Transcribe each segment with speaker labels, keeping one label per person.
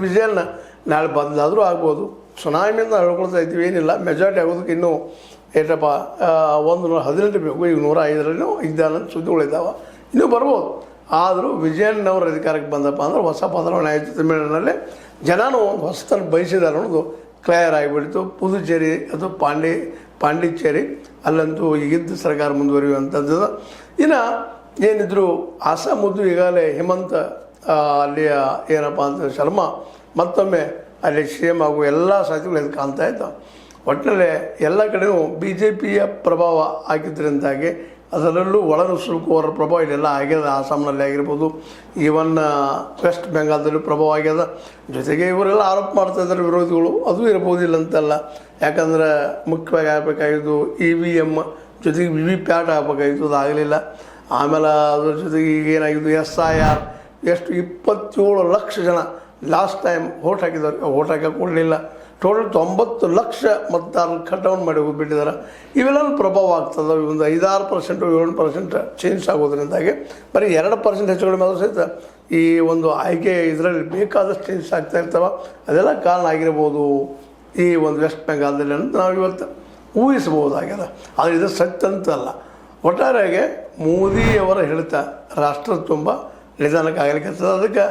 Speaker 1: ವಿಷಯನ ನಾಳೆ ಬದಲಾದರೂ ಆಗ್ಬೋದು. ಸುನಾಮಿಯಿಂದ ಹೇಳ್ಕೊಳ್ತಾ ಇದ್ದೀವಿ, ಏನಿಲ್ಲ ಮೆಜಾರಿಟಿ ಆಗೋದಕ್ಕೆ ಇನ್ನೂ ಏಟಪ್ಪ 118 ಬೇಕು, ಈಗ 105 ಇದ್ದಾನ ಸುದ್ದಿಗಳಿದ್ದಾವೆ, ಇನ್ನೂ ಬರ್ಬೋದು. ಆದರೂ ವಿಜಯಣ್ಣವ್ರ ಅಧಿಕಾರಕ್ಕೆ ಬಂದಪ್ಪ ಅಂದ್ರೆ ಹೊಸ ಬದಲಾವಣೆ ಆಯಿತು. ತಮಿಳುನಾಡಿನಲ್ಲಿ ಜನನೂ ಒಂದು ಹೊಸತನ ಬಯಸಿದ್ದಾರೆ ಅನ್ನೋದು ಕ್ಲಿಯರ್ ಆಗಿಬಿಡ್ತು. ಪುದುಚೇರಿ ಅಥವಾ ಪಾಂಡಿಚೇರಿ ಅಲ್ಲಂತೂ ಈಗಿದ್ದ ಸರ್ಕಾರ ಮುಂದುವರಿಯುವಂಥದ್ದು. ಇನ್ನು ಏನಿದ್ರು ಆಸಾಮದ್ದು ಈಗಾಗಲೇ ಹೇಮಂತ್ ಅಲ್ಲಿಯ ಏನಪ್ಪ ಅಂತ ಶರ್ಮಾ ಮತ್ತೊಮ್ಮೆ ಅಲ್ಲಿ CM ಆಗುವ ಎಲ್ಲ ಸಾಧ್ಯತೆಗಳು ಎದ್ದು ಕಾಣ್ತಾ ಇದ್ದಾವೆ. ಒಟ್ಟಿನಲ್ಲಿ ಎಲ್ಲ ಕಡೆಯೂ BJPಯ ಪ್ರಭಾವ ಆಗಿದ್ದರಿಂದಾಗಿ ಅದರಲ್ಲೂ ಒಳನುಸುಳುಕುವವರ ಪ್ರಭಾವ ಇಲ್ಲೆಲ್ಲ ಆಗ್ಯದ. ಆಸಾಮ್ನಲ್ಲಿ ಆಗಿರ್ಬೋದು, ಈವನ್ ವೆಸ್ಟ್ ಬೆಂಗಾಲ್ದಲ್ಲೂ ಪ್ರಭಾವ ಆಗ್ಯದ. ಜೊತೆಗೆ ಇವರೆಲ್ಲ ಆರೋಪ ಮಾಡ್ತಾ ಇದ್ದಾರೆ ವಿರೋಧಿಗಳು, ಅದು ಇರ್ಬೋದಿಲ್ಲ ಅಂತಲ್ಲ. ಯಾಕಂದ್ರೆ ಮುಖ್ಯವಾಗಿ ಆಗಬೇಕಾಗಿದ್ದು EVM ಜೊತೆಗೆ VVPAT ಆಗಬೇಕಾಗಿತ್ತು, ಅದು ಆಗಲಿಲ್ಲ. ಆಮೇಲೆ ಅದ್ರ ಜೊತೆಗೆ ಈಗ ಏನಾಗಿದ್ದು SIR ಎಷ್ಟು 27 ಲಕ್ಷ ಜನ ಲಾಸ್ಟ್ ಟೈಮ್ ವೋಟ್ ಹಾಕಿದವ್ರಿಗೆ ವೋಟ್ ಹಾಕಕ್ಕೆ ಕೊಡಲಿಲ್ಲ. ಟೋಟಲ್ 90 ಲಕ್ಷ ಮತದಾರರು ಕಟ್ಡೌನ್ ಮಾಡಿ ಹೋಗಿಬಿಟ್ಟಿದ್ದಾರೆ. ಇವೆಲ್ಲ ಪ್ರಭಾವ ಆಗ್ತದೆ. ಒಂದು 5-6% 7% ಚೇಂಜ್ ಆಗೋದ್ರಿಂದಾಗಿ ಬರೀ 2% ಹೆಚ್ಚು ಕಡಿಮೆ ಆದರೂ ಸಹಿತ ಈ ಒಂದು ಆಯ್ಕೆ ಇದರಲ್ಲಿ ಬೇಕಾದಷ್ಟು ಚೇಂಜ್ ಆಗ್ತಾ ಇರ್ತವೆ. ಅದೆಲ್ಲ ಕಾರಣ ಆಗಿರ್ಬೋದು ಈ ಒಂದು ವೆಸ್ಟ್ ಬೆಂಗಾಲ್ದಲ್ಲಿ ಅಂತ ನಾವು ಇವತ್ತು ಊಹಿಸ್ಬೋದಾಗ್ಯದ. ಆದರೆ ಇದು ಸತ್ಯ ಅಂತಲ್ಲ. ಒಟ್ಟಾರೆಯಾಗಿ ಮೋದಿಯವರ ಹೇಳ್ತಾ ರಾಷ್ಟ್ರ ತುಂಬ ನಿಧಾನಕ್ಕೆ ಆಗಲಿಕ್ಕೆ. ಅದಕ್ಕೆ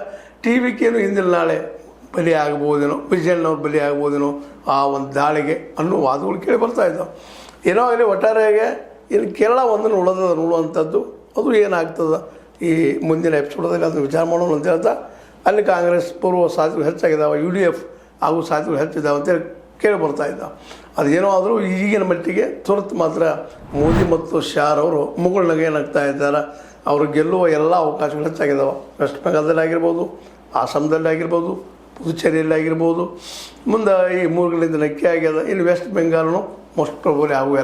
Speaker 1: TVKನು ಹಿಂದಿನ ನಾಳೆ ಬಲಿ ಆಗ್ಬೋದೇನೋ, ವಿಜಯಣ್ಣವ್ರು ಬಲಿ ಆಗ್ಬೋದೇನೋ ಆ ಒಂದು ದಾಳಿಗೆ ಅನ್ನೋ ವಾದಗಳು ಕೇಳಿ ಬರ್ತಾ ಇದ್ದಾವೆ. ಏನೋ ಆಗಲಿ ಒಟ್ಟಾರೆಯಾಗಿ ಇನ್ನು ಕೇರಳ ಒಂದನ್ನು ಉಳಿದ ನೋಡುವಂಥದ್ದು, ಅದು ಏನಾಗ್ತದೆ ಈ ಮುಂದಿನ ಎಪಿಸೋಡಲ್ಲಿ ಅದನ್ನು ವಿಚಾರ ಮಾಡೋಣ ಅಂತ ಹೇಳ್ತಾ, ಅಲ್ಲಿ ಕಾಂಗ್ರೆಸ್ ಪೂರ್ವ ಸಾಧ್ಯತೆಗಳು ಹೆಚ್ಚಾಗಿದ್ದಾವೆ, UDF ಆಗೋ ಸಾಧ್ಯತೆಗಳು ಹೆಚ್ಚಿದ್ದಾವೆ ಅಂತೇಳಿ ಕೇಳಿ ಬರ್ತಾ ಇದ್ದಾವೆ. ಅದೇನೋ ಆದರೂ ಈಗಿನ ಮಟ್ಟಿಗೆ ತುರ್ತು ಮಾತ್ರ ಮೋದಿ ಮತ್ತು ಶಾರ್ ಅವರು ಮುಗುಳ್ನಾಗ ಏನಾಗ್ತಾ ಇದ್ದಾರೆ, ಅವರು ಗೆಲ್ಲುವ ಎಲ್ಲ ಅವಕಾಶಗಳು ಹೆಚ್ಚಾಗಿದ್ದಾವೆ. ವೆಸ್ಟ್ ಬೆಂಗಾಲ್ದಲ್ಲಿ ಆಗಿರ್ಬೋದು, ಆಸಾಮ್ದಲ್ಲಿ ಆಗಿರ್ಬೋದು, ಪುದುಚೇರಿಯಲ್ಲಿ ಆಗಿರ್ಬೋದು. ಮುಂದೆ ಈ 3 ನಕ್ಕೆ ಆಗ್ಯದ. ಇನ್ನು ವೆಸ್ಟ್ ಬೆಂಗಾಲ್ನು ಮೋಸ್ಟ್ ಪ್ರೊಬಲಿ ಆಗುವ